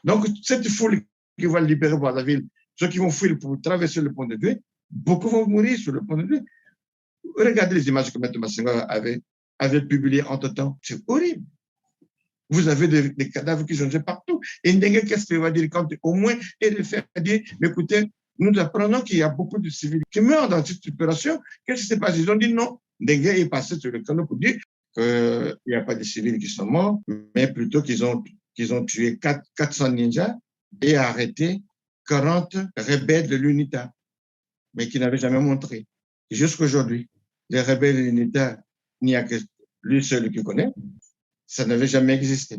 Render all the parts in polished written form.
Donc, cette foule qui va libérer Brazzaville, ceux qui vont fuir pour traverser le pont de Douai, beaucoup vont mourir sur le pont de Douai. Regardez les images que M. Massenga avait publiées entre-temps. C'est horrible. Vous avez des cadavres qui sont partout. Et Ndengue, qu'est-ce qu'il va dire quand au moins il fait dire, mais écoutez, nous apprenons qu'il y a beaucoup de civils qui meurent dans cette opération. Qu'est-ce qui s'est passé? Ils ont dit non. Ndengue est passé sur le canot pour dire qu'il n'y a pas de civils qui sont morts, mais plutôt qu'ils ont tué 400 ninjas et arrêté 40 rebelles de l'UNITA, mais qui n'avaient jamais montré. Jusqu'à aujourd'hui, les rebelles de l'UNITA, il n'y a que lui seul qui connaît. Ça n'avait jamais existé.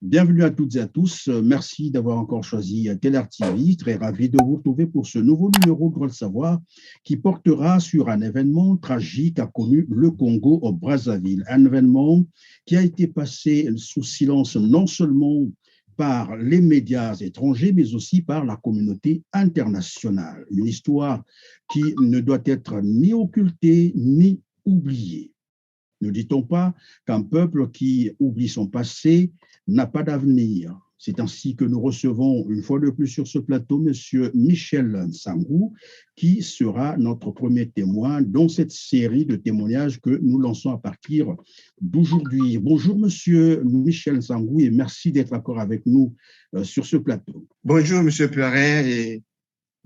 Bienvenue à toutes et à tous. Merci d'avoir encore choisi Keller TV. Très ravi de vous retrouver pour ce nouveau numéro de Droit de Savoir qui portera sur un événement tragique qu'a connu le Congo au Brazzaville. Un événement qui a été passé sous silence non seulement par les médias étrangers, mais aussi par la communauté internationale. Une histoire qui ne doit être ni occultée ni oubliée. Ne dit-on pas qu'un peuple qui oublie son passé n'a pas d'avenir? C'est ainsi que nous recevons une fois de plus sur ce plateau M. Michel Nsangou, qui sera notre premier témoin dans cette série de témoignages que nous lançons à partir d'aujourd'hui. Bonjour M. Michel Nsangou et merci d'être encore avec nous sur ce plateau. Bonjour M. Perrin et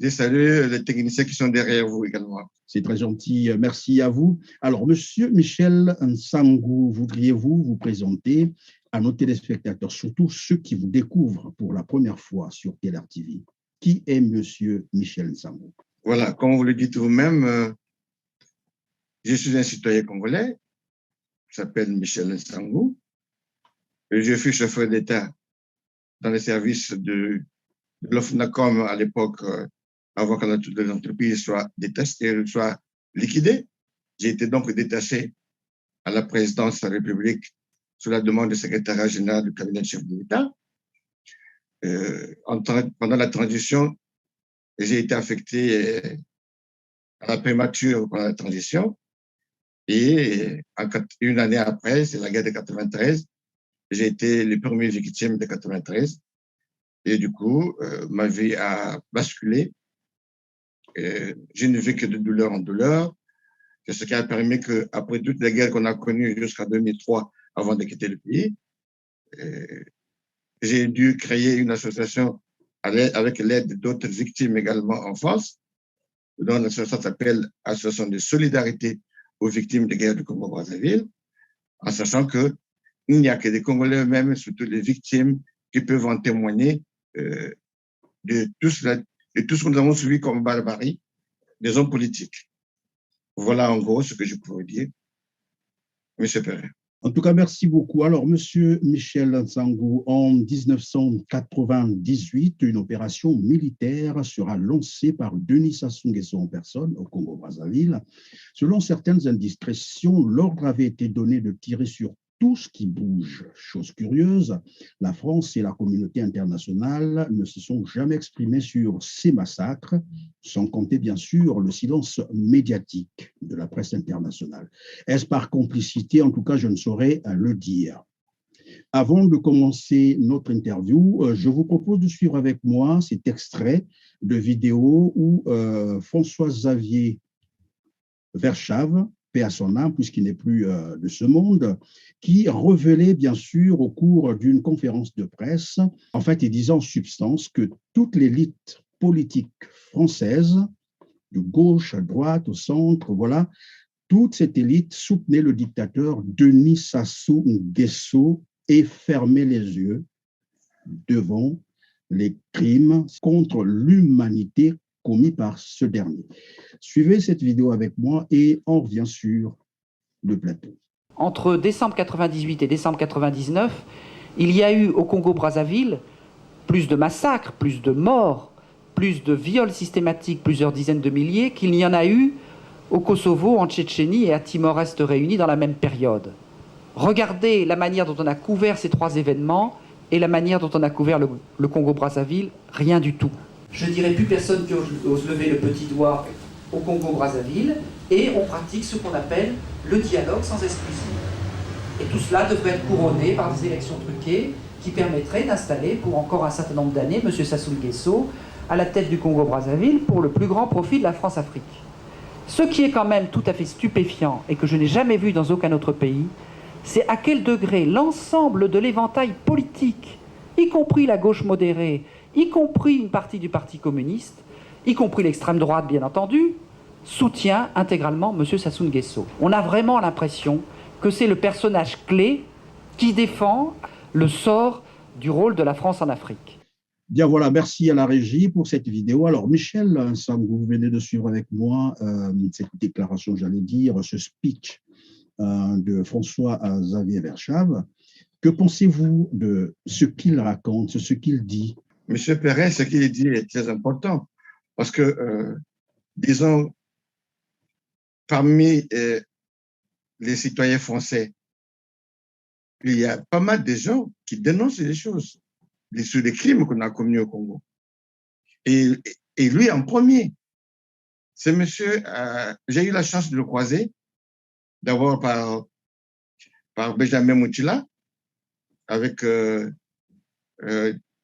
je salue les techniciens qui sont derrière vous également. C'est très gentil, merci à vous. Alors, Monsieur Michel Nsangou, voudriez-vous vous présenter à nos téléspectateurs, surtout ceux qui vous découvrent pour la première fois sur Keller TV? Qui est Monsieur Michel Nsangou? Voilà, comme vous le dites vous-même, je suis un citoyen congolais, je m'appelle Michel Nsangou, et je fus chauffeur d'État dans les services de l'OFNACOM à l'époque, avant que l'entreprise soit détachée, soit liquidée. J'ai été donc détaché à la présidence de la République sur la demande du secrétariat général du cabinet de chef de l'État. Pendant la transition, j'ai été affecté à la prémature pendant la transition. Et une année après, c'est la guerre de 93, j'ai été le premier victime de 93. Et du coup, ma vie a basculé. Je ne vis que de douleur en douleur. C'est ce qui a permis qu'après toutes les guerres qu'on a connues jusqu'en 2003, avant de quitter le pays, j'ai dû créer une association avec l'aide d'autres victimes également en France, dont l'association s'appelle Association de solidarité aux victimes des guerres du Congo-Brazzaville, en sachant qu'il n'y a que des Congolais eux-mêmes, surtout les victimes, qui peuvent en témoigner de tout ce que nous avons subi comme barbarie des hommes politiques. Voilà en gros ce que je pourrais dire, M. Perrin. En tout cas, merci beaucoup. Alors, Monsieur Michel Nsangou, en 1998, une opération militaire sera lancée par Denis Sassou Nguesso en personne au Congo-Brazzaville. Selon certaines indiscrétions, l'ordre avait été donné de tirer sur tout ce qui bouge. Chose curieuse, la France et la communauté internationale ne se sont jamais exprimés sur ces massacres, sans compter bien sûr le silence médiatique de la presse internationale. Est-ce par complicité? En tout cas, je ne saurais le dire. Avant de commencer notre interview, je vous propose de suivre avec moi cet extrait de vidéo où François-Xavier Verschave, paix à son âme, puisqu'il n'est plus de ce monde, qui révélait bien sûr au cours d'une conférence de presse, en fait, il disait en substance que toute l'élite politique française, de gauche à droite, au centre, voilà, toute cette élite soutenait le dictateur Denis Sassou Nguesso et fermait les yeux devant les crimes contre l'humanité commis par ce dernier. Suivez cette vidéo avec moi et on revient sur le plateau. Entre décembre 98 et décembre 99, il y a eu au Congo-Brazzaville plus de massacres, plus de morts, plus de viols systématiques, plusieurs dizaines de milliers, qu'il n'y en a eu au Kosovo, en Tchétchénie et à Timor-Est réunis dans la même période. Regardez la manière dont on a couvert ces trois événements et la manière dont on a couvert le Congo-Brazzaville, rien du tout. Je ne dirais plus personne qui ose lever le petit doigt au Congo-Brazzaville, et on pratique ce qu'on appelle le dialogue sans exclusion. Et tout cela devrait être couronné par des élections truquées qui permettraient d'installer pour encore un certain nombre d'années M. Sassou Nguesso à la tête du Congo-Brazzaville pour le plus grand profit de la France-Afrique. Ce qui est quand même tout à fait stupéfiant et que je n'ai jamais vu dans aucun autre pays, c'est à quel degré l'ensemble de l'éventail politique, y compris la gauche modérée, y compris une partie du Parti communiste, y compris l'extrême droite bien entendu, soutient intégralement M. Sassou Nguesso. On a vraiment l'impression que c'est le personnage clé qui défend le sort du rôle de la France en Afrique. Bien voilà, merci à la régie pour cette vidéo. Alors Michel Sambou, vous venez de suivre avec moi cette déclaration, j'allais dire, ce speech de François-Xavier Verschave. Que pensez-vous de ce qu'il raconte, ce qu'il dit? Monsieur Perrin, ce qu'il dit est très important parce que, disons, parmi les citoyens français, il y a pas mal de gens qui dénoncent les choses, sur les crimes qu'on a commis au Congo. Et lui en premier. C'est monsieur, j'ai eu la chance de le croiser, d'abord par Benjamin Moutila, avec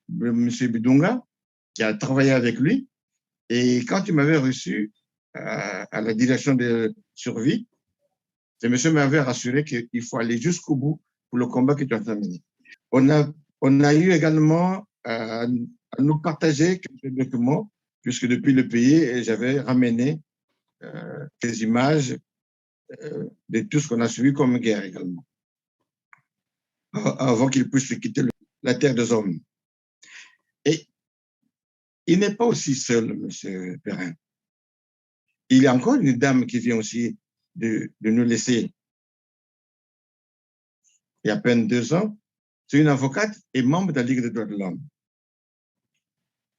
monsieur Bidunga, qui a travaillé avec lui. Et quand il m'avait reçu à la direction de survie, ce monsieur m'avait rassuré qu'il faut aller jusqu'au bout pour le combat que tu as terminé. On a eu également à nous partager quelques documents, puisque depuis le pays, j'avais ramené des images de tout ce qu'on a suivi comme guerre également, avant qu'il puisse quitter la terre des hommes. Et il n'est pas aussi seul, M. Perrin. Il y a encore une dame qui vient aussi de nous laisser. Il y a à peine 2 ans, c'est une avocate et membre de la Ligue des droits de l'homme.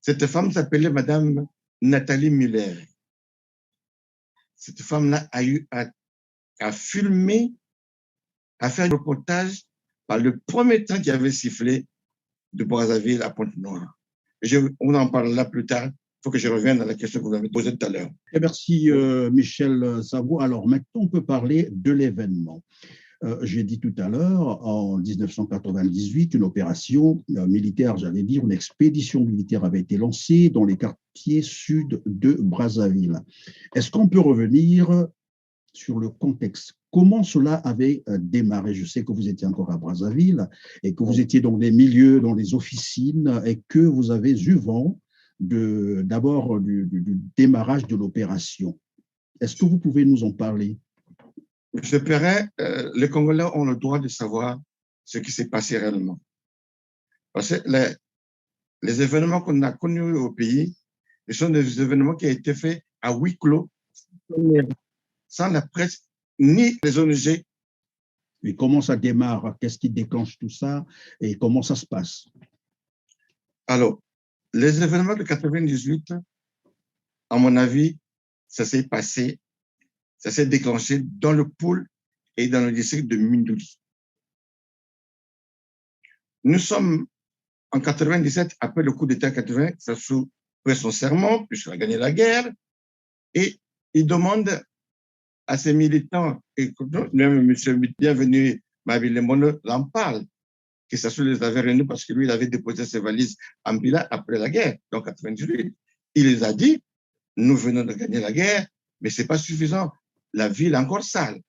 Cette femme s'appelait Madame Nathalie Muller. Cette femme-là a eu à filmer, à faire un reportage par le premier train qui avait sifflé de Brazzaville à Pointe-Noire. On en parlera plus tard. Il faut que je revienne à la question que vous avez posée tout à l'heure. Merci Michel Sambou. Alors maintenant, on peut parler de l'événement. J'ai dit tout à l'heure, en 1998, une opération militaire, j'allais dire, une expédition militaire avait été lancée dans les quartiers sud de Brazzaville. Est-ce qu'on peut revenir sur le contexte? Comment cela avait démarré? Je sais que vous étiez encore à Brazzaville et que vous étiez dans des milieux, dans les officines et que vous avez eu vent d'abord du démarrage de l'opération. Est-ce que vous pouvez nous en parler? Monsieur Perrin, les Congolais ont le droit de savoir ce qui s'est passé réellement. Parce que les événements qu'on a connus au pays, ce sont des événements qui ont été faits à huis clos, sans la presse ni les ONG. Et comment ça démarre? Qu'est-ce qui déclenche tout ça? Et comment ça se passe? Alors, les événements de 98, à mon avis, ça s'est passé, ça s'est déclenché dans le pôle et dans le district de Mindouli. Nous sommes en 97, après le coup d'État 80, Sassou fait son serment, puisqu'il a gagné la guerre, et il demande à ses militants, et même M. Bienvenu Mabile Mono en parle, que Sassou les avait réunis parce que lui, il avait déposé ses valises en Bila après la guerre, donc 98. Il les a dit, nous venons de gagner la guerre, mais ce n'est pas suffisant. La ville est encore sale.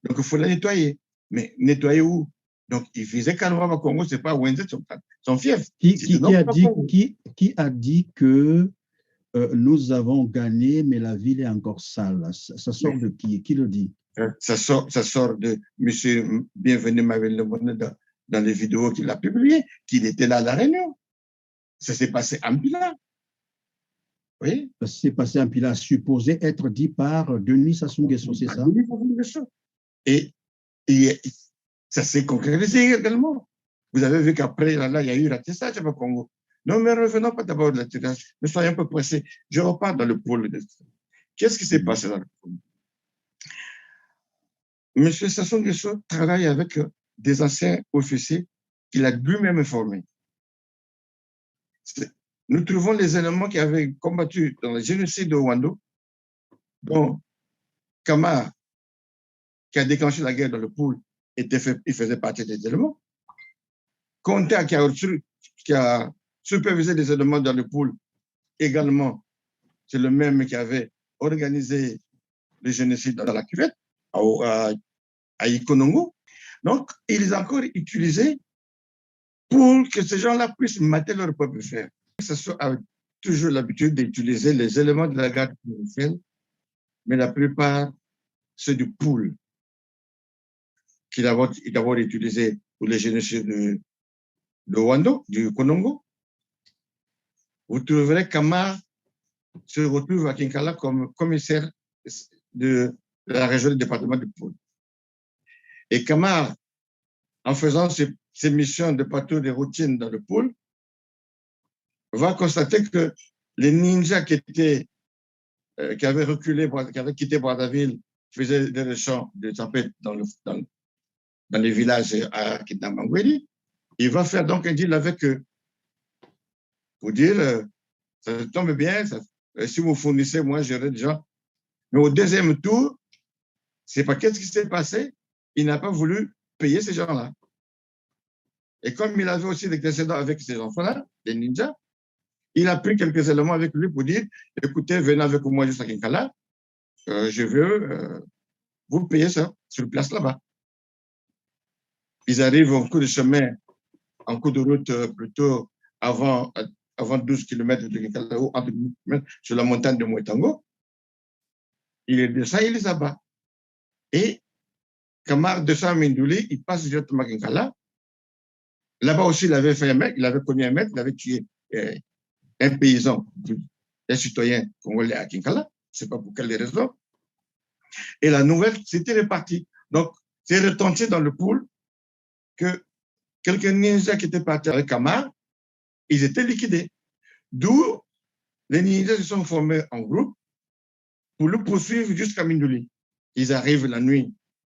Donc, il faut la nettoyer. Mais nettoyer où? Donc, il faisait Kanouama Congo, ce n'est pas Wenze, son fief. Qui a dit que nous avons gagné, mais la ville est encore sale? Ça sort de qui? Qui le dit? Ça sort de M. Bienvenu Mabile Mono dans les vidéos qu'il a publiées, qu'il était là à la réunion. Ça s'est passé en Bila. Oui. Ça s'est passé en Bila, supposé être dit par Denis Sassou Nguesso, c'est ça? Et ça s'est concrétisé également. Vous avez vu qu'après, là, il y a eu ratissage au Congo. Non, mais revenons pas d'abord de l'atterrissage. Ne soyons un peu pressés. Je repars dans le pôle. Qu'est-ce qui s'est passé dans le pôle? M. Sassou Nguesso travaille avec des anciens officiers qu'il a lui-même formés. Nous trouvons les éléments qui avaient combattu dans le génocide de Rwanda, dont Kamara, qui a déclenché la guerre dans le pool, il faisait partie des éléments. Conta, qui a supervisé les éléments dans le pool, également, c'est le même qui avait organisé le génocide dans la cuvette, à Ikonongo. Donc, ils ont encore utilisé pour que ces gens-là puissent mater leur propre frère. Ça a toujours l'habitude d'utiliser les éléments de la garde républicaine, mais la plupart, c'est du pool qu'il a d'abord utilisé pour les génocides de Rwanda, du Konongo. Vous trouverez qu'Amar se retrouve à Kinkala comme commissaire de la région du département du Poul. Et Kamar, en faisant ses missions de patrouille de routine dans le Poul, va constater que les ninjas qui avaient reculé, qui avaient quitté Brazzaville, faisaient des champs de tempête dans les villages à Kidamangweli. Il va faire donc un deal avec eux pour dire, ça tombe bien, si vous fournissez, moi j'aurai des gens. Mais au deuxième tour, c'est pas qu'est-ce qui s'est passé, il n'a pas voulu payer ces gens-là. Et comme il avait aussi des précédents avec ces enfants-là, des ninjas, il a pris quelques éléments avec lui pour dire, écoutez, venez avec moi jusqu'à Kinkala, je veux vous payer ça sur place là-bas. Ils arrivent en cours de chemin, en cours de route plutôt avant 12 km de Kinkala, ou entre sur la montagne de Mouetango. Il est descend, il les abat. Et Kamar descend à Mindouli, il passe directement à Kinkala. Là-bas aussi, il avait connu un maître, il avait tué un paysan, un citoyen congolais à Kinkala, je ne sais pas pour quelle raison. Et la nouvelle, c'était réparti. Donc, c'est retenti dans le pool que quelques ninjas qui étaient partis avec Kamar, ils étaient liquidés. D'où les ninjas se sont formés en groupe pour le poursuivre jusqu'à Mindouli. Ils arrivent la nuit,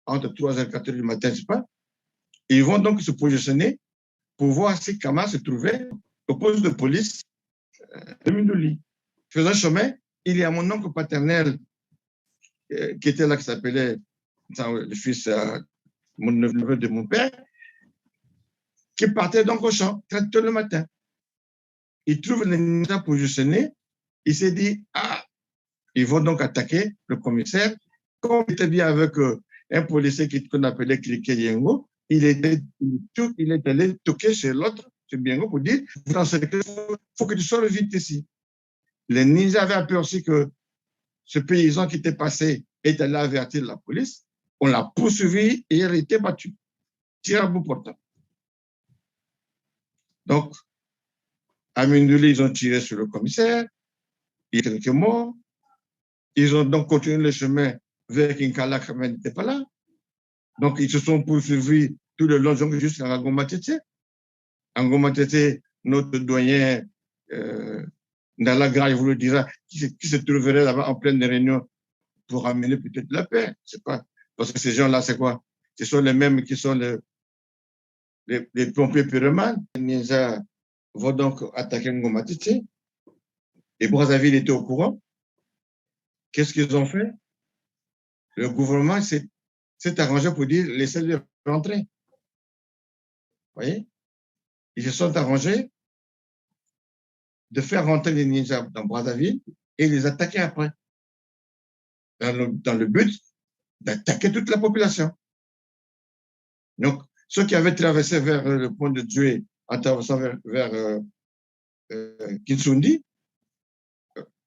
entre 3h et 4h du matin, je sais pas. Ils vont donc se positionner pour voir si Kamar se trouvait au poste de police de Mindouli. Faisant chemin, il y a mon oncle paternel qui était là, qui s'appelait le fils, mon neveu de mon père, qui partait donc au champ, très tôt le matin. Il trouve les ninjas positionnés, il s'est dit, ils vont donc attaquer le commissaire. Comme il était bien avec un policier qu'on appelait Cliquet Yengo, il est allé toquer chez l'autre, chez Biengo, pour dire, il faut que tu sors vite ici. Les ninjas avaient aperçu que ce paysan qui était passé est allé avertir la police. On l'a poursuivi et il a été battu. Tir à bout portant. Donc, à Mindouli, ils ont tiré sur le commissaire. Il y a quelques morts. Ils ont donc continué le chemin vers Kinkala, quand il n'était pas là. Donc, ils se sont poursuivis tout le long jusqu'à Ngoma Tete. Ngoma Tete, notre doyen, Ndala Gra, il vous le dira, qui se trouverait là-bas en pleine réunion pour amener peut-être la paix. C'est pas, parce que ces gens-là, c'est quoi? Ce sont les mêmes qui sont les pompiers pyromanes. Les ninjas vont donc attaquer Ngoma Tete. Et Brazzaville était au courant. Qu'est-ce qu'ils ont fait? Le gouvernement s'est arrangé pour dire laissez-les rentrer. Vous voyez? Ils se sont arrangés de faire rentrer les ninjas dans Brazzaville et les attaquer après. Dans le but d'attaquer toute la population. Donc, ceux qui avaient traversé vers le pont de Djoué, en traversant vers Kinsundi,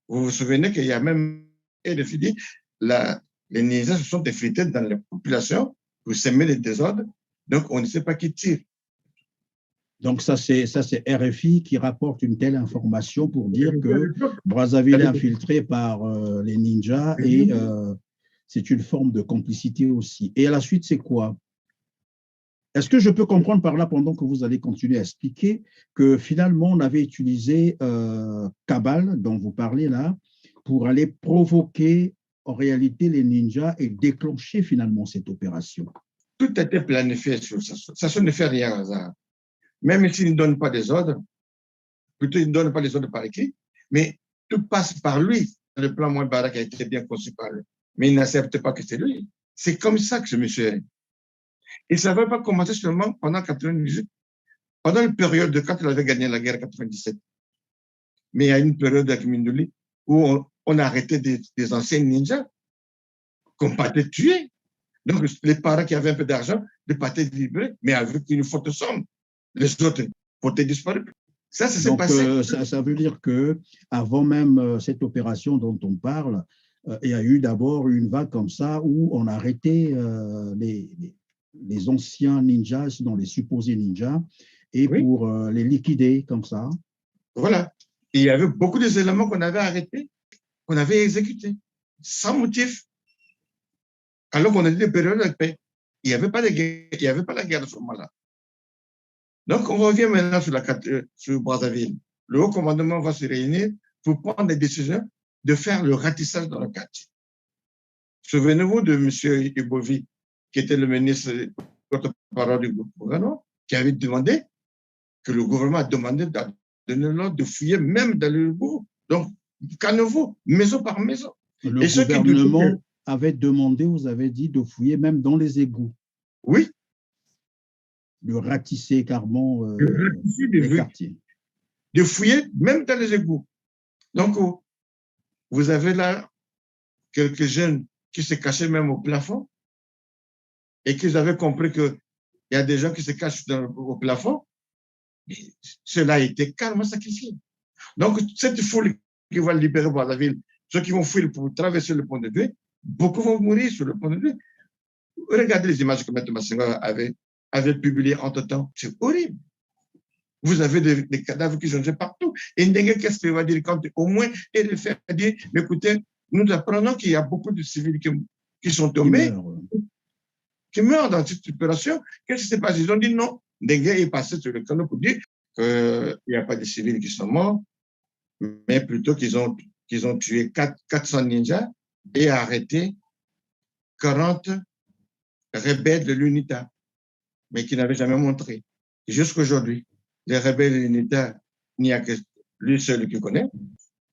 vous vous souvenez qu'il y a même les ninjas se sont effrités dans la population pour semer les désordres. Donc, on ne sait pas qui tire. Donc, ça, c'est RFI qui rapporte une telle information pour dire que Brazzaville est infiltré par les ninjas et c'est une forme de complicité aussi. Et à la suite, c'est quoi? Est-ce que je peux comprendre par là, pendant que vous allez continuer à expliquer, que finalement, on avait utilisé Kabal, dont vous parlez là, pour aller provoquer en réalité, les ninjas aient déclenché finalement cette opération? Tout a été planifié sur ça. Ça ne fait rien au hasard. Même s'il ne donne pas des ordres, plutôt il ne donne pas les ordres par écrit, mais tout passe par lui. Le plan Moubarak a été bien conçu par lui. Mais il n'accepte pas que c'est lui. C'est comme ça que ce monsieur est. Et ça ne va pas commencer seulement pendant 98, pendant une période de quand il avait gagné la guerre 97. Mais il y a une période avec Mindouli où on a arrêté des anciens ninjas qu'on partait tuer. Donc, les parents qui avaient un peu d'argent, de partir libérés, mais avec une forte somme. Les autres portaient disparus. Ça s'est passé. Ça veut dire qu'avant même cette opération dont on parle, il y a eu d'abord une vague comme ça où on a arrêté les anciens ninjas, dans les supposés ninjas, et oui, pour les liquider comme ça. Voilà. Et il y avait beaucoup d'éléments qu'on avait arrêtés, qu'on avait exécutés, sans motif. Alors qu'on était des périodes de paix. Il n'y avait pas de guerre, il n'y avait pas la guerre à ce moment-là. Donc, on revient maintenant sur Brazzaville. Le haut commandement va se réunir pour prendre des décisions de faire le ratissage dans le quartier. Souvenez-vous de M. Ibovi, qui était le ministre porte-parole du gouvernement, qui avait demandé, que le gouvernement a demandé de donner l'ordre de fouiller même dans le bourg. Donc, caniveau, maison par maison. Le gouvernement avait demandé, vous avez dit, de fouiller même dans les égouts. Oui. De ratisser carrément les quartiers. De fouiller même dans les égouts. Donc, vous avez là quelques jeunes qui se cachaient même au plafond et qu'ils avaient compris qu'il y a des gens qui se cachent au plafond. Et cela a été carrément sacrifié. Donc, cette foule qui va libérer Brazzaville, ceux qui vont fuir pour traverser le pont de Doué, beaucoup vont mourir sur le pont de Doué. Regardez les images que M. Massenga avait publiées entre-temps. C'est horrible. Vous avez des cadavres qui sont partout. Et qu'est-ce qu'il va dire quand au moins il fait dire, mais écoutez, nous apprenons qu'il y a beaucoup de civils qui sont tombés, qui meurent dans cette opération. Qu'est-ce qui s'est passé? Ils ont dit non. Dengue est passé sur le canot pour dire qu'il n'y a pas de civils qui sont morts, mais plutôt qu'ils ont tué 400 ninjas et arrêté 40 rebelles de l'UNITA, mais qui n'avaient jamais montré. Jusqu'à aujourd'hui, les rebelles de l'UNITA, il n'y a que lui seul qui connaît,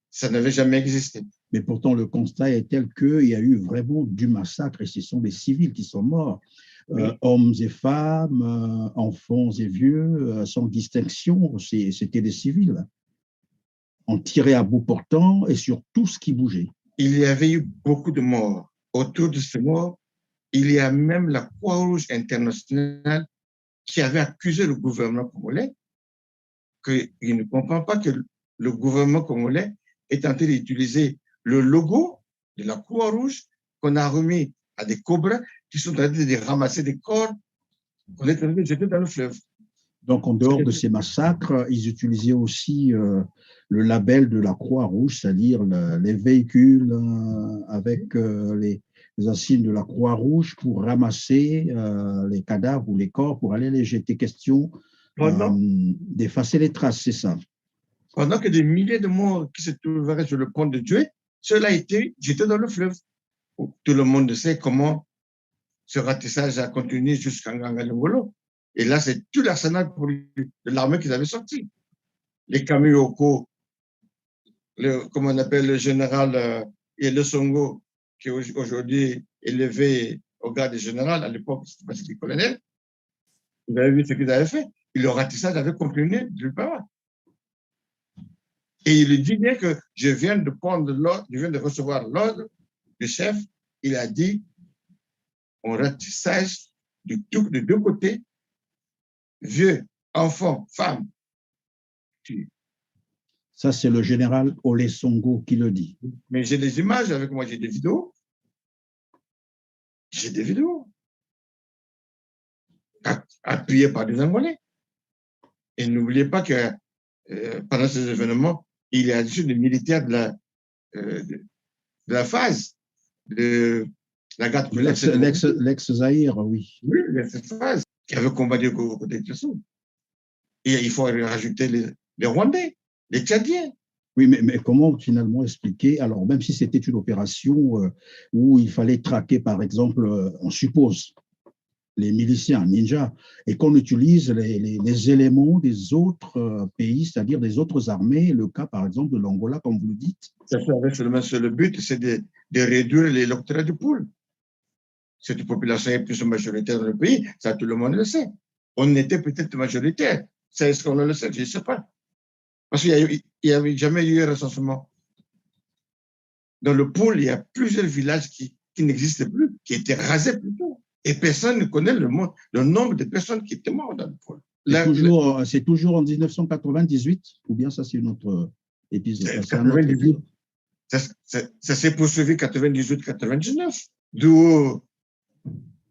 ça n'avait jamais existé. Mais pourtant, le constat est tel qu'il y a eu vraiment du massacre et ce sont des civils qui sont morts. Oui. Hommes et femmes, enfants et vieux, sans distinction, c'était des civils. On tirait à bout portant et sur tout ce qui bougeait. Il y avait eu beaucoup de morts. Autour de ces morts, il y a même la Croix-Rouge internationale qui avait accusé le gouvernement congolais qu'il ne comprend pas que le gouvernement congolais est en train d'utiliser le logo de la Croix-Rouge qu'on a remis à des cobras qui sont en train de ramasser des corps qu'on est en train de jeter dans le fleuve. Donc, en dehors de ces massacres, ils utilisaient aussi le label de la Croix-Rouge, c'est-à-dire les véhicules avec les insignes de la Croix-Rouge pour ramasser les cadavres ou les corps pour aller les jeter. Question d'effacer les traces, c'est ça. Pendant que des milliers de morts qui se trouveraient sur le pont de Doué, cela a été jeté dans le fleuve. Tout le monde sait comment ce ratissage a continué jusqu'à Ngangolongolo. Et là, c'est tout l'arsenal de l'armée qu'ils avaient sorti. Les Kamiyoko, comme on appelle le général Le Songo, qui est aujourd'hui élevé au grade de général, à l'époque, c'était pas le colonel. Vous avez vu ce qu'ils avaient fait. Et le ratissage avait continué de part. Et il dit bien que je viens de prendre l'ordre, je viens de recevoir l'ordre du chef. Il a dit, on ratissage de deux côtés, vieux, enfants, femmes. Ça, c'est le général Ole Songo qui le dit. Mais j'ai des images avec moi, j'ai des vidéos. J'ai des vidéos. Appuyées par des Angolais. Et n'oubliez pas que pendant ces événements, il y a des militaires de la phase de la garde. L'ex-Zaïre, oui. Oui, l'ex-phase qui avait combattu au côté de Tessou. Et il faut rajouter les Rwandais, les Tchadiens, Oui, mais comment finalement expliquer, alors même si c'était une opération où il fallait traquer, par exemple, on suppose, les miliciens ninjas, et qu'on utilise les éléments des autres pays, c'est-à-dire des autres armées, le cas par exemple de l'Angola, comme vous le dites. Ça fait avec seulement le but, c'est de réduire l'électorat de poule. Cette population est plus majoritaire dans le pays, ça tout le monde le sait. On était peut-être majoritaire, c'est ce qu'on le sait, je ne sais pas. Parce qu'il n'y avait jamais eu un recensement. Dans le pôle, il y a plusieurs villages qui n'existent plus, qui étaient rasés plutôt. Et personne ne connaît le nombre de personnes qui étaient mortes dans le pôle. C'est toujours en 1998, ou bien ça c'est une autre épisode? Ça s'est poursuivi 98-99, d'où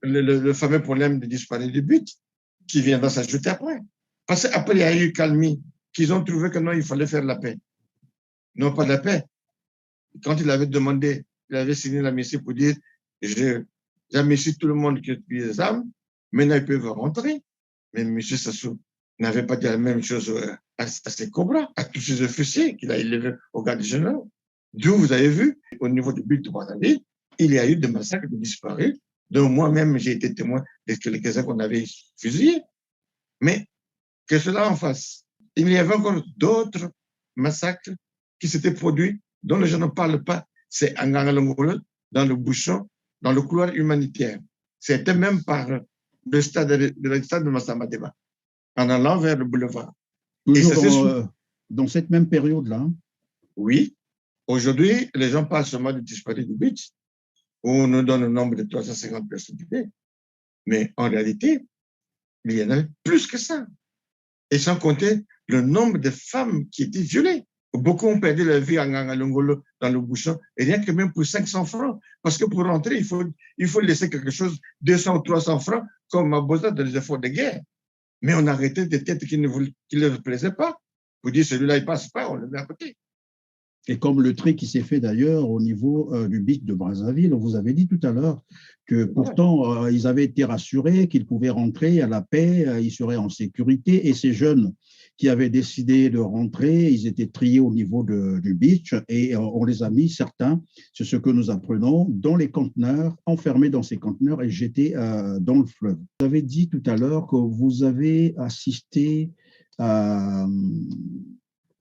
le fameux problème de disparition du but qui viendra s'ajouter après. Parce qu'après, il y a eu calmie, qu'ils ont trouvé que non, il fallait faire la paix. Non, pas de la paix. Quand il avait demandé, il avait signé la mission pour dire j'amnistie tout le monde qui a tué les armes, maintenant ils peuvent rentrer. Mais M. Sassou n'avait pas dit la même chose à ses cobras, à tous ses officiers qu'il a élevés au garde général. D'où vous avez vu, au niveau du but de Brazzaville, il y a eu des massacres de disparus, dont moi-même j'ai été témoin de quelques-uns qu'on avait fusillés. Mais que cela en fasse. Il y avait encore d'autres massacres qui s'étaient produits dont les gens ne parlent pas. C'est à Ngangalongolo, dans le bouchon, dans le couloir humanitaire. C'était même par le stade de Massamadeba, en allant vers le boulevard. Toujours dans cette même période-là. Oui. Aujourd'hui, les gens parlent seulement du disparu du beach, où on nous donne le nombre de 350 personnes tuées. Mais en réalité, il y en avait plus que ça. Et sans compter le nombre de femmes qui étaient violées. Beaucoup ont perdu leur vie en Ngangalongolo, dans le bouchon, et rien que même pour 500 francs. Parce que pour rentrer, il faut laisser quelque chose, 200 ou 300 francs, comme à besoin dans les efforts de guerre. Mais on arrêtait des têtes qui ne leur plaisaient pas. Vous dites, celui-là, il passe pas, on le met à côté. Et comme le trait qui s'est fait d'ailleurs au niveau du BIC de Brazzaville, vous avez dit tout à l'heure que pourtant ils avaient été rassurés qu'ils pouvaient rentrer à la paix, ils seraient en sécurité, et ces jeunes qui avaient décidé de rentrer, ils étaient triés au niveau du beach et on les a mis, certains, c'est ce que nous apprenons, dans les conteneurs, enfermés dans ces conteneurs et jetés dans le fleuve. Vous avez dit tout à l'heure que vous avez assisté à,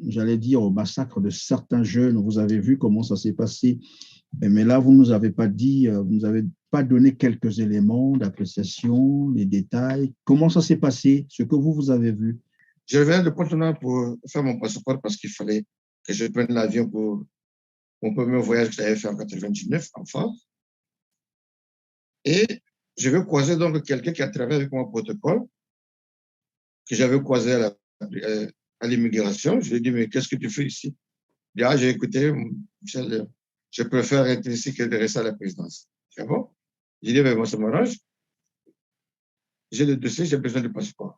j'allais dire, au massacre de certains jeunes. Vous avez vu comment ça s'est passé. Mais là, vous ne nous avez pas dit, vous ne nous avez pas donné quelques éléments d'appréciation, les détails. Comment ça s'est passé, ce que vous avez vu? Je venais de Cotonou pour faire mon passeport parce qu'il fallait que je prenne l'avion pour mon premier voyage que j'avais fait en 99 en France. Et je vais croiser donc quelqu'un qui a travaillé avec mon protocole, que j'avais croisé à l'immigration. Je lui ai dit, mais qu'est-ce que tu fais ici? Il dit, j'ai écouté, Michel, je préfère être ici que de rester à la présidence. C'est bon? J'ai dit, mais moi, ça m'arrange. J'ai le dossier, j'ai besoin de passeport.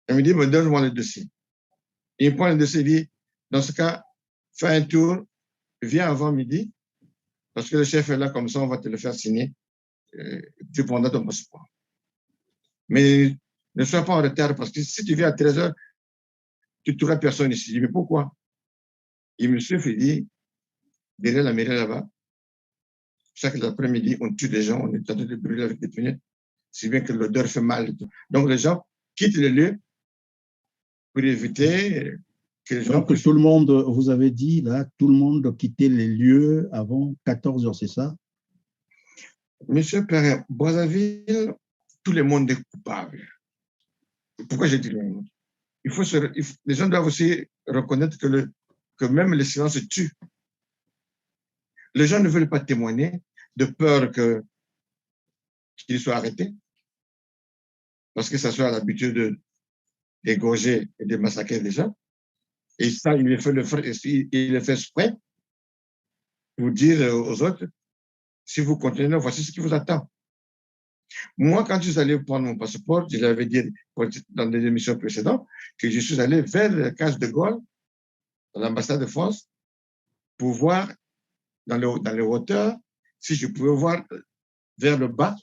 Il me dit, mais donne-moi le dossier. Il prend le dossier, il dit, dans ce cas, fais un tour, viens avant midi, parce que le chef est là, comme ça, on va te le faire signer. Tu prendras ton passeport. Mais ne sois pas en retard, parce que si tu viens à 13h, tu ne trouveras personne ici. Je dis, mais pourquoi? Il me suffit, il dit, derrière la mairie là-bas, chaque après-midi, on tue des gens, on est en train de brûler avec des fenêtres, si bien que l'odeur fait mal. Donc les gens quittent le lieu pour éviter que les gens... Donc tout le monde, vous avez dit, là, tout le monde quittait les lieux avant 14h, c'est ça? Monsieur Perrin, Brazzaville, tout le monde est coupable. Pourquoi j'ai dit le monde? Les gens doivent aussi reconnaître que même le silence tue. Les gens ne veulent pas témoigner de peur qu'ils soient arrêtés, parce que ça soit l'habitude d'égorger et de massacrer les gens. Et ça, il le fait exprès pour dire aux autres, si vous continuez, voici ce qui vous attend. Moi, quand je suis allé prendre mon passeport, je l'avais dit dans des émissions précédentes, que je suis allé vers la case de Gaulle, dans l'ambassade de France, pour voir dans les hauteurs, si je pouvais voir vers le bas,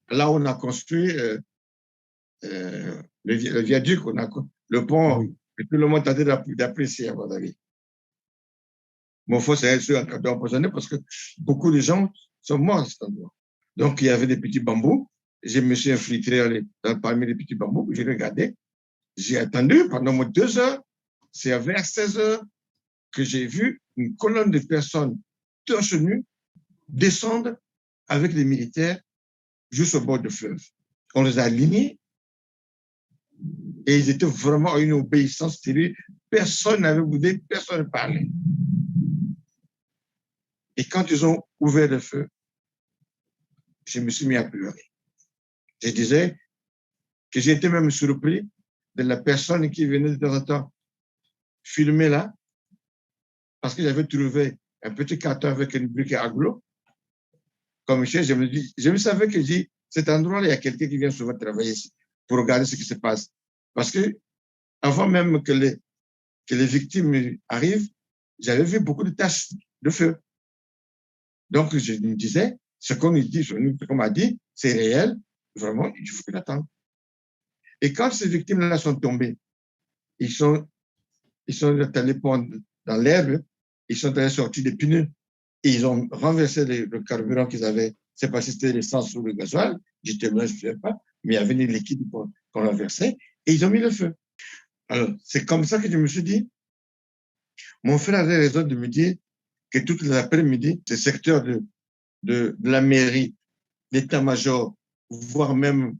là où on a construit le viaduc, le pont Et tout le monde tentait d'apprécier, à mon avis. Mon fils c'est un cadeau empoisonné parce que beaucoup de gens sont morts à cet endroit. Donc, il y avait des petits bambous. Je me suis infiltré parmi les petits bambous. J'ai regardé. J'ai attendu pendant 2 heures. C'est vers 16 heures que j'ai vu une colonne de personnes torse nu descendre avec les militaires juste au bord du fleuve. On les a alignés et ils étaient vraiment à une obéissance terrible. Personne n'avait boudé, personne ne parlait. Et quand ils ont ouvert le feu, je me suis mis à pleurer. Je disais que j'étais même surpris de la personne qui venait de temps en temps filmer là, parce que j'avais trouvé un petit carton avec une brique à aglo. Comme je me savais que cet endroit-là, il y a quelqu'un qui vient souvent travailler ici pour regarder ce qui se passe. Parce que avant même que les victimes arrivent, j'avais vu beaucoup de taches de feu. Donc, je me disais, ce qu'on m'a dit, c'est réel, vraiment, il faut l'attendre. Et quand ces victimes-là sont tombées, ils sont allés pondre dans l'herbe, ils sont allés sortir des pneus et ils ont renversé le carburant qu'ils avaient. C'est pas si c'était l'essence ou le gasoil, j'étais loin, je ne sais pas, mais il y avait des liquides qu'on renversait et ils ont mis le feu. Alors, c'est comme ça que je me suis dit, mon frère avait raison de me dire que toute l'après-midi, ce secteur de la mairie, l'état-major, voire même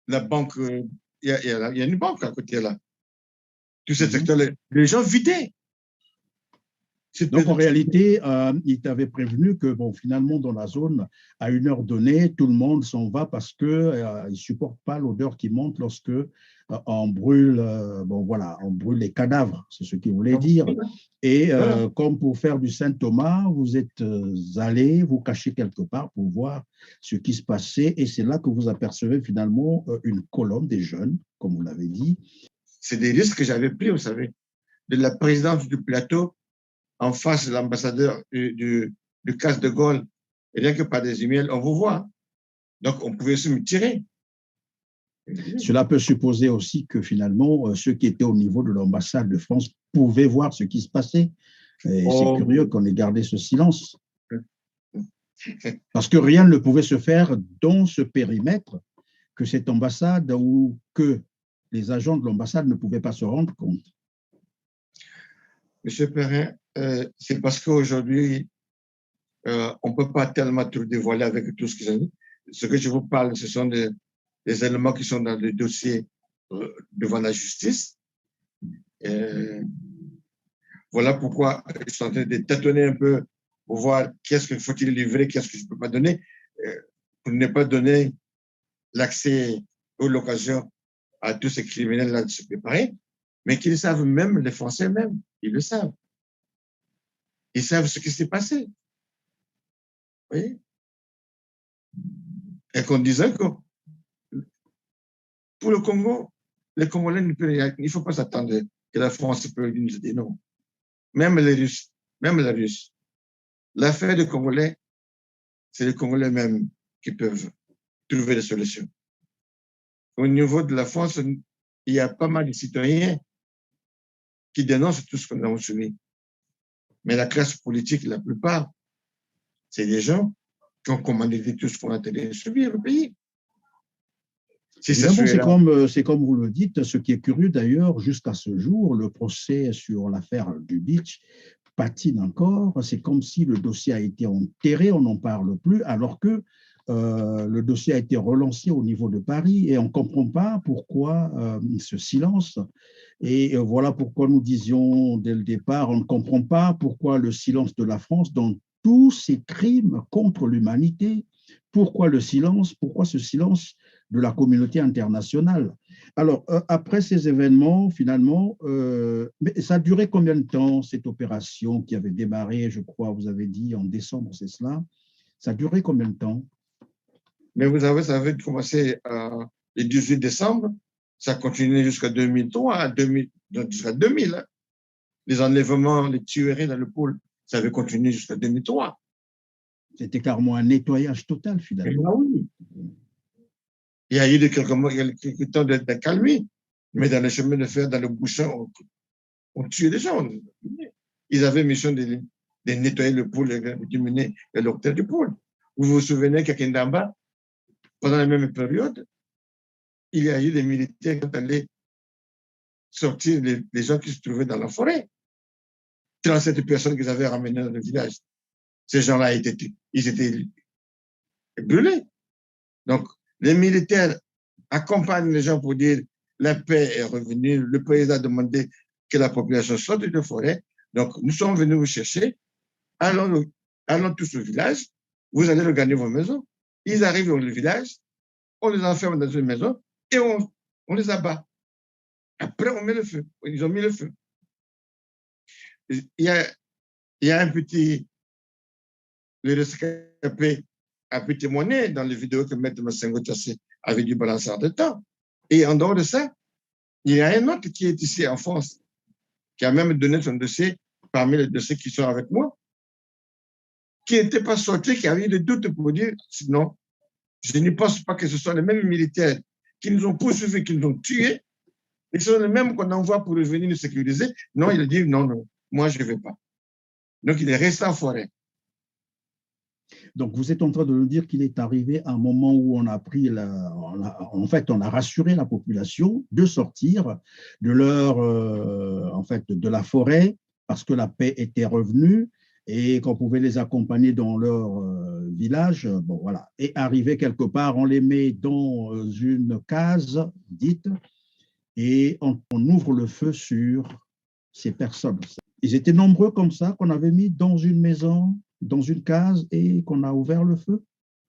la banque, il y a une banque à côté là. Tout ce secteur-là, les gens vidaient. Donc, en réalité, il t'avait prévenu que, bon, finalement, dans la zone, à une heure donnée, tout le monde s'en va parce qu'ils ne supportent pas l'odeur qui monte lorsque on brûle, on brûle les cadavres, c'est ce qu'il voulait dire. Et comme pour faire du Saint-Thomas, vous êtes allés vous cacher quelque part pour voir ce qui se passait. Et c'est là que vous apercevez finalement une colonne des jeunes, comme vous l'avez dit. C'est des risques que j'avais pris, vous savez, de la présidence du plateau en face de l'ambassadeur du Casse de Gaulle, et rien que par des emails, on vous voit. Donc, on pouvait se me tirer. Cela peut supposer aussi que finalement, ceux qui étaient au niveau de l'ambassade de France pouvaient voir ce qui se passait. Et c'est curieux qu'on ait gardé ce silence. Parce que rien ne pouvait se faire dans ce périmètre, que cette ambassade ou que les agents de l'ambassade ne pouvaient pas se rendre compte. Monsieur Perrin, c'est parce qu'aujourd'hui, on ne peut pas tellement tout dévoiler avec tout ce qu'ils ont dit. Ce que je vous parle, ce sont des éléments qui sont dans le dossier devant la justice. Voilà pourquoi je suis en train de tâtonner un peu pour voir qu'est-ce qu'il faut-il livrer, qu'est-ce que je ne peux pas donner, pour ne pas donner l'accès ou l'occasion à tous ces criminels-là de se préparer, mais qu'ils savent même, les Français même, ils le savent. Ils savent ce qui s'est passé. Vous voyez? Et qu'on disait que pour le Congo, les Congolais, il ne faut pas s'attendre que la France peut nous dire non. Même les Russes, même la Russe. L'affaire des Congolais, c'est les Congolais même qui peuvent trouver des solutions. Au niveau de la France, il y a pas mal de citoyens qui dénoncent tout ce que nous avons subi. Mais la classe politique, la plupart, c'est des gens qui ont commandé tout ce qu'on a télé subir le pays. C'est comme vous le dites, ce qui est curieux d'ailleurs, jusqu'à ce jour, le procès sur l'affaire du Beach patine encore. C'est comme si le dossier a été enterré, on n'en parle plus, alors que le dossier a été relancé au niveau de Paris et on ne comprend pas pourquoi ce silence. Et voilà pourquoi nous disions dès le départ, on ne comprend pas pourquoi le silence de la France dans tous ces crimes contre l'humanité. Pourquoi le silence? Pourquoi ce silence de la communauté internationale? Alors, après ces événements, finalement, mais ça a duré combien de temps, cette opération qui avait démarré, je crois, vous avez dit, en décembre, c'est cela? Ça a duré combien de temps? Mais vous savez, ça avait commencé le 18 décembre, ça a continué jusqu'à 2003, jusqu'à 2000. Hein. Les enlèvements, les tueries dans le pôle, ça avait continué jusqu'à 2003. C'était carrément un nettoyage total, finalement. Ah oui. Il y a eu quelques temps d'accalmie, Mais dans les chemins de fer, dans le bouchon, on tuait les gens. Ils avaient mission de nettoyer le pôle, d'éliminer les locataires du pôle. Vous vous souvenez qu'à Kendamba, pendant la même période, il y a eu des militaires qui sont allés sortir les gens qui se trouvaient dans la forêt. 37 personnes qu'ils avaient ramenées dans le village. Ces gens-là ils étaient brûlés. Donc, les militaires accompagnent les gens pour dire la paix est revenue, le président a demandé que la population sorte de la forêt. Donc, nous sommes venus vous chercher, allons tous au village, vous allez regagner vos maisons. Ils arrivent au village, on les enferme dans une maison et on les abat. Après, on met le feu. Ils ont mis le feu. Il y a un petit, le rescapé a pu témoigner dans les vidéos que Maître Massengo Tassé avait dû balancer en deux temps. Et en dehors de ça, il y a un autre qui est ici en France, qui a même donné son dossier parmi les dossiers qui sont avec moi, qui n'était pas sorti, qui avait eu des doutes pour dire, sinon, je ne pense pas que ce soit les mêmes militaires qui nous ont poursuivis, qui nous ont tués, et ce sont les mêmes qu'on envoie pour venir nous sécuriser. Non, il a dit non, moi je ne vais pas. Donc il est resté en forêt. Donc vous êtes en train de nous dire qu'il est arrivé un moment où on a pris on a rassuré la population de sortir de de la forêt parce que la paix était revenue et qu'on pouvait les accompagner dans leur village. Bon, voilà. Et arrivé quelque part, on les met dans une case dite et on ouvre le feu sur ces personnes. Ils étaient nombreux comme ça, qu'on avait mis dans une maison, dans une case, et qu'on a ouvert le feu.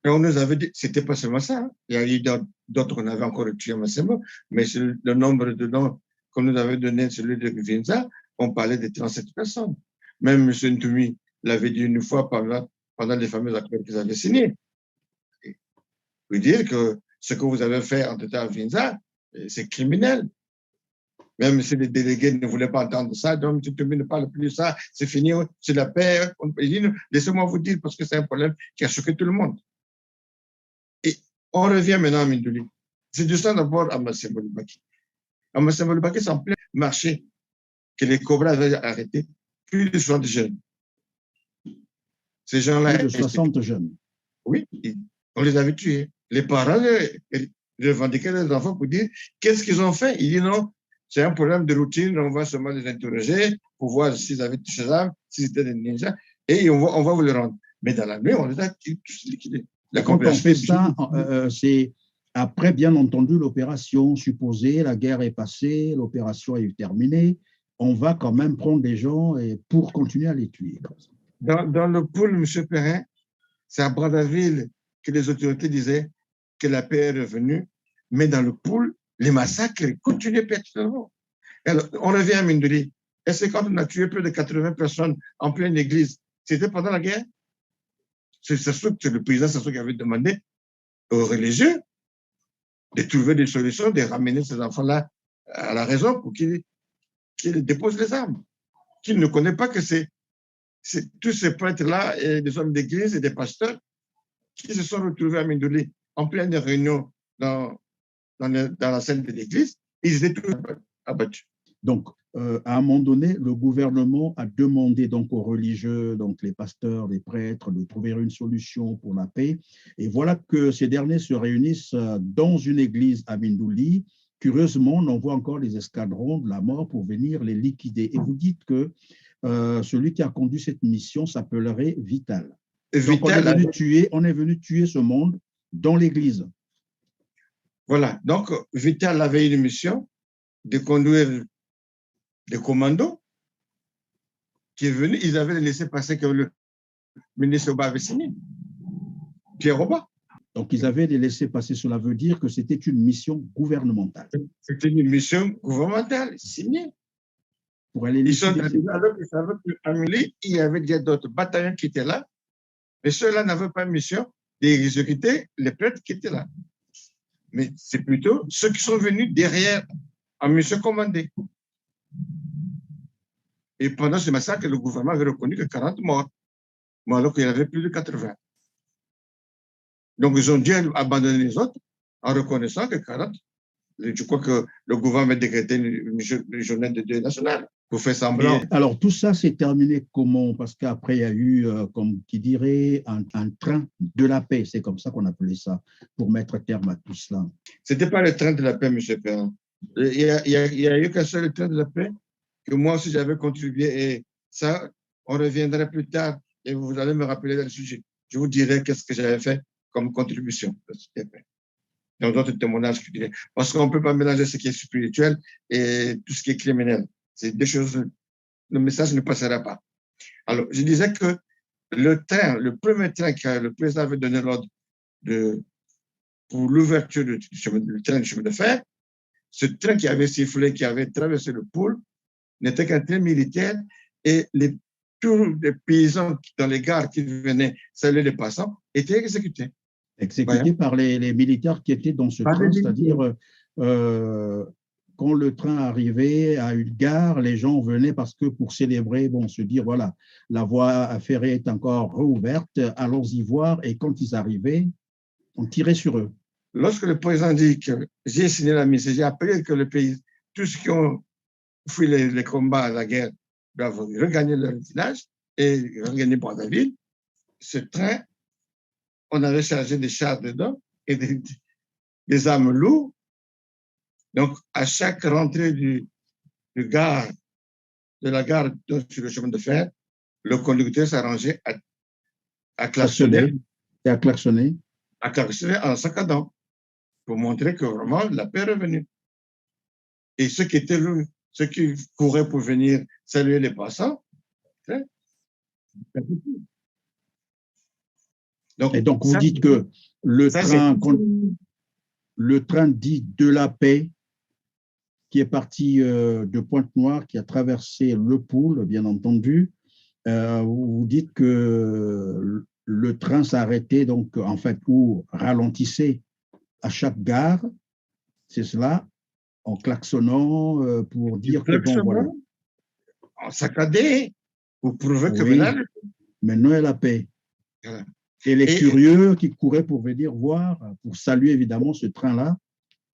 Et on nous avait dit, c'était pas seulement ça. Hein. Il y a eu d'autres qu'on avait encore tués, mais le nombre de noms qu'on nous avait donné, celui de Vinza, on parlait de 37 personnes. Même M. Ntoumi l'avait dit une fois pendant les fameux accords qu'ils avaient signés. Il veut dire que ce que vous avez fait en tout cas à Vinza, c'est criminel. Même si les délégués ne voulaient pas entendre ça, donc M. Ntoumi ne parle plus de ça, c'est fini, c'est la paix. Laissez-moi vous dire, parce que c'est un problème qui a choqué tout le monde. Et on revient maintenant à Mindouli. C'est du ça d'abord à Massembo Lubaki. À Massembo Lubaki, c'est en plein marché que les Cobras avaient arrêté plus de 60 jeunes. Ces gens-là. Plus de 60 jeunes. Oui, on les avait tués. Les parents revendiquaient les enfants pour dire qu'est-ce qu'ils ont fait. Ils disent non, c'est un problème de routine, on va seulement les interroger pour voir s'ils avaient touché ça, s'ils étaient des ninjas, et on va vous le rendre. Mais dans la nuit, on les a tous liquidés. Quand on fait ça, c'est après, bien entendu, l'opération supposée, la guerre est passée, l'opération est terminée, on va quand même prendre des gens pour continuer à les tuer. Dans le pôle, M. Perrin, c'est à Brazzaville que les autorités disaient que la paix est revenue, mais dans le pôle, les massacres continuent pertinemment. Alors, on revient à Mindouli. Est-ce que quand on a tué plus de 80 personnes en pleine église, c'était pendant la guerre? C'est le président Sassou qui avait demandé aux religieux de trouver des solutions, de ramener ces enfants-là à la raison pour qu'ils déposent les armes. Qu'ils ne connaissent pas que c'est tous ces prêtres-là, et des hommes d'église et des pasteurs, qui se sont retrouvés à Mindouli en pleine réunion dans la scène de l'église, ils étaient tous abattus. Donc, à un moment donné, le gouvernement a demandé donc aux religieux, donc les pasteurs, les prêtres, de trouver une solution pour la paix. Et voilà que ces derniers se réunissent dans une église à Mindouli. Curieusement, on envoie encore les escadrons de la mort pour venir les liquider. Et vous dites que celui qui a conduit cette mission s'appellerait Vital. Donc, on est venu tuer ce monde dans l'église. Voilà. Donc, Vital avait une mission de conduire des commandos qui est venu. Ils avaient laissé passer que le ministre Oba avait signé. Pierre Oba. Donc, ils avaient les laissé passer. Cela veut dire que c'était une mission gouvernementale. C'était une mission gouvernementale signée. Pour aller ils sont arrivés alors qu'ils savaient qu'à Mindouli, il y avait déjà d'autres bataillons qui étaient là. Mais ceux-là n'avaient pas mission d'exécuter les prêtres qui étaient là. Mais c'est plutôt ceux qui sont venus derrière en mission commandée. Et pendant ce massacre, le gouvernement avait reconnu que 40 morts, alors qu'il y avait plus de 80. Donc, ils ont dû abandonner les autres en reconnaissant que 40 Je crois que le gouvernement a décrété une journée de deuil national pour faire semblant. Alors, tout ça s'est terminé comment? Parce qu'après, il y a eu, comme qui dirait, un train de la paix. C'est comme ça qu'on appelait ça, pour mettre terme à tout cela. Ce n'était pas le train de la paix, M. Perrin. Il y a eu qu'un seul train de la paix que moi aussi j'avais contribué. Et ça, on reviendra plus tard et vous allez me rappeler dans le sujet. Je vous dirai qu'est-ce que j'avais fait comme contribution. Dans d'autres témoignages, je dirais. Parce qu'on ne peut pas mélanger ce qui est spirituel et tout ce qui est criminel. C'est deux choses. Le message ne passera pas. Alors, je disais que le premier train que le président avait donné l'ordre pour l'ouverture du train de chemin de fer, ce train qui avait sifflé, qui avait traversé le pôle, n'était qu'un train militaire et tous les paysans dans les gares qui venaient saluer les passants étaient exécutés. Exécutés par les militaires qui étaient dans ce train, c'est-à-dire quand le train arrivait à une gare, les gens venaient parce que pour célébrer, bon, se dire, voilà, la voie ferrée est encore rouverte, allons-y voir, et quand ils arrivaient, on tirait sur eux. Lorsque le président dit que j'ai signé la mise, j'ai appris que le pays, tous ceux qui ont fui les combats, la guerre, doivent regagner leur village et regagner Brazzaville. Ce train, on avait chargé des chars dedans et des armes lourdes. Donc, à chaque rentrée de la gare sur le chemin de fer, le conducteur s'arrangeait à klaxonner. Et à klaxonner. À klaxonner en saccadant pour montrer que vraiment la paix est revenue. Et ceux qui couraient pour venir saluer les passants, donc vous dites que le train dit de la paix qui est parti de Pointe-Noire, qui a traversé le Poul, bien entendu, vous dites que le train s'arrêtait donc en fait ou ralentissait à chaque gare, c'est cela, en klaxonnant pour dire que bon, voilà. En saccadé, pour prouver que maintenant il y a la paix. Voilà. Et les curieux qui couraient pour venir voir, pour saluer évidemment ce train-là,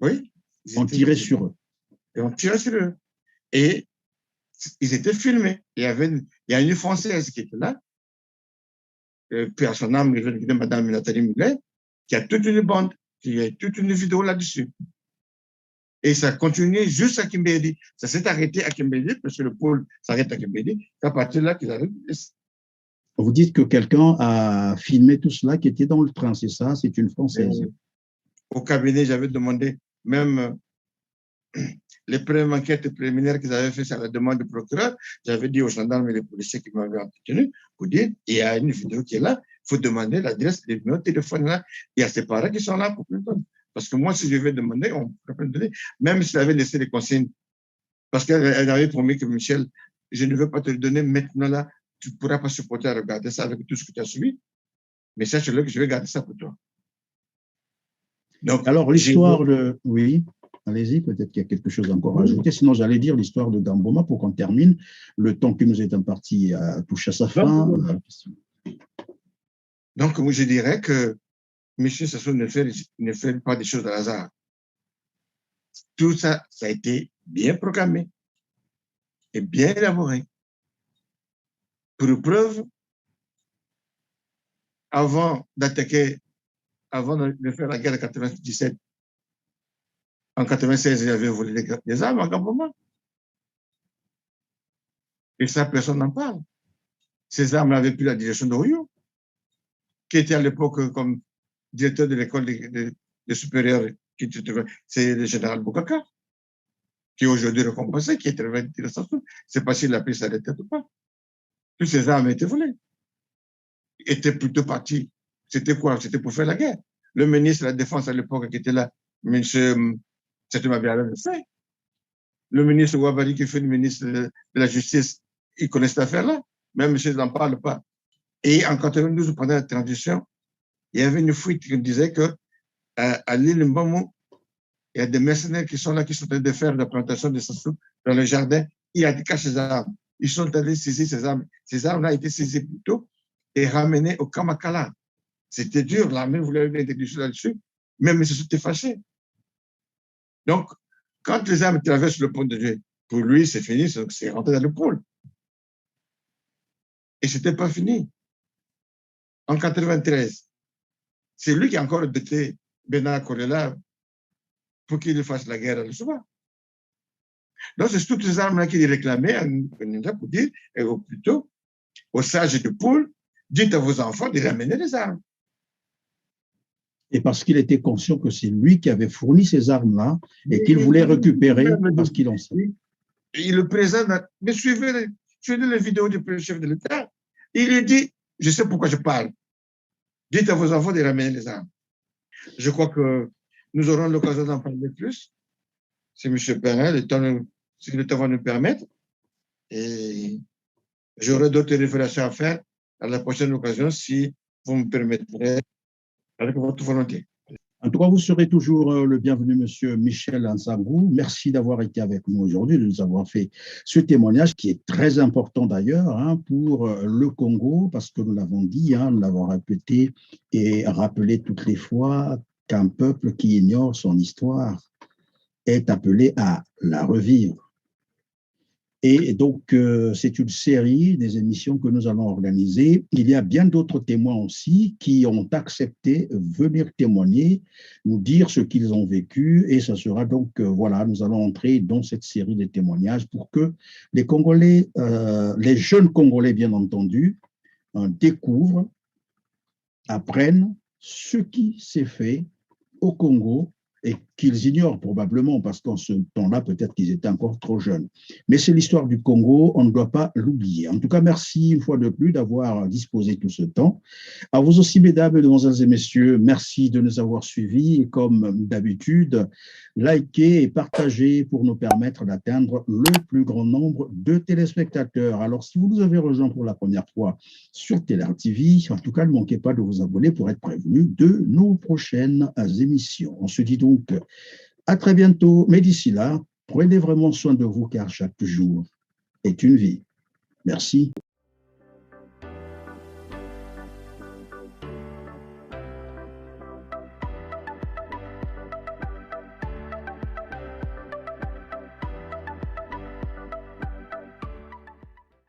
oui, on tirait sur eux. Et on tirait sur eux. Et ils étaient filmés. Il y a une Française qui était là, puis à son âme, Mme Nathalie Millet, qui a toute une bande, qui a toute une vidéo là-dessus. Et ça a continué jusqu'à Kimbedi. Ça s'est arrêté à Kimbedi, parce que le pôle s'arrête à Kimbedi. C'est à partir de là qu'ils arrivent. Vous dites que quelqu'un a filmé tout cela qui était dans le train, c'est ça? C'est une Française. Au cabinet, j'avais demandé, même les premières enquêtes préliminaires qu'ils avaient fait à la demande du procureur, j'avais dit aux gendarmes et les policiers qui m'avaient entretenu pour dire, il y a une vidéo qui est là, il faut demander l'adresse des numéros de téléphone là. Il y a ses parents qui sont là pour nous donner. Parce que moi, si je vais demander, on peut me donner, même s'il avait laissé les consignes. Parce qu'elle avait promis que Michel, je ne veux pas te le donner maintenant là, tu ne pourras pas supporter à regarder ça avec tout ce que tu as suivi. Mais sache-le que je vais garder ça pour toi. Donc, alors, l'histoire de... Oui, allez-y, peut-être qu'il y a quelque chose encore à ajouter. Sinon, j'allais dire l'histoire de Damboma pour qu'on termine. Le temps qui nous est imparti touche à sa fin. Donc, moi, je dirais que M. Sassou ne fait pas des choses à hasard. Tout ça, ça a été bien programmé et bien élaboré. Pour preuve, avant de faire la guerre de 97, en 96, il avait volé des armes en Gabon. Et ça, personne n'en parle. Ces armes n'avaient plus la direction d'Oyo, qui était à l'époque comme directeur de l'école des supérieurs, c'est le général Boukaka, qui est aujourd'hui récompensé, qui est travaillé de Sassou. C'est pas s'il a pris sa tête ou pas. Toutes ces armes étaient volées. Étaient plutôt partis. C'était quoi? C'était pour faire la guerre. Le ministre de la Défense à l'époque qui était là, M. Setumabia le fait. Le ministre Ouabari qui fait le ministre de la Justice, il connaît cette affaire-là. Même M. n'en parle pas. Et en 92, pendant la transition, il y avait une fuite qui disait que à l'île Mbamou, il y a des mercenaires qui sont là, qui sont en train de faire la plantation de Sassou dans le jardin. Il y a des caches ces armes. Ils sont allés saisir ces armes. Ces armes-là ont été saisies plus tôt et ramenées au Kamakala. C'était dur, l'armée voulait mettre des choses là-dessus. Même ils se sont fâchés. Donc, quand les armes traversent le pont de Dieu, pour lui, c'est fini, c'est rentré dans le pôle. Et ce n'était pas fini. En 1993, c'est lui qui a encore embêté Bernard Corella pour qu'il fasse la guerre à l'Oussouba. Donc, c'est toutes ces armes-là qu'il réclamait pour dire, ou plutôt, aux sages de Poule, dites à vos enfants de ramener les armes. Et parce qu'il était conscient que c'est lui qui avait fourni ces armes-là et qu'il voulait récupérer parce qu'il en sait. Il le présente, mais suivez les vidéos du chef de l'État. Il lui dit, je sais pourquoi je parle. Dites à vos enfants de ramener les armes. Je crois que nous aurons l'occasion d'en parler plus, si M. Perrin, si le temps va nous permettre. Et j'aurai d'autres révélations à faire à la prochaine occasion, si vous me permettrez, avec votre volonté. En tout cas, vous serez toujours le bienvenu, Monsieur Michel Ansangou. Merci d'avoir été avec nous aujourd'hui, de nous avoir fait ce témoignage qui est très important d'ailleurs pour le Congo, parce que nous l'avons dit, nous l'avons répété et rappelé toutes les fois qu'un peuple qui ignore son histoire est appelé à la revivre. Et donc, c'est une série des émissions que nous allons organiser. Il y a bien d'autres témoins aussi qui ont accepté venir témoigner, nous dire ce qu'ils ont vécu. Et ça sera donc, voilà, nous allons entrer dans cette série de témoignages pour que les Congolais, les jeunes Congolais, bien entendu, découvrent, apprennent ce qui s'est fait au Congo et qu'ils ignorent probablement parce qu'en ce temps-là, peut-être qu'ils étaient encore trop jeunes. Mais c'est l'histoire du Congo, on ne doit pas l'oublier. En tout cas, merci une fois de plus d'avoir disposé tout ce temps. À vous aussi, mesdames, mesdemoiselles et messieurs, merci de nous avoir suivis. Et comme d'habitude, likez et partagez pour nous permettre d'atteindre le plus grand nombre de téléspectateurs. Alors, si vous nous avez rejoints pour la première fois sur Téléart TV, en tout cas, ne manquez pas de vous abonner pour être prévenu de nos prochaines émissions. On se dit donc à très bientôt, mais d'ici là, prenez vraiment soin de vous car chaque jour est une vie. Merci.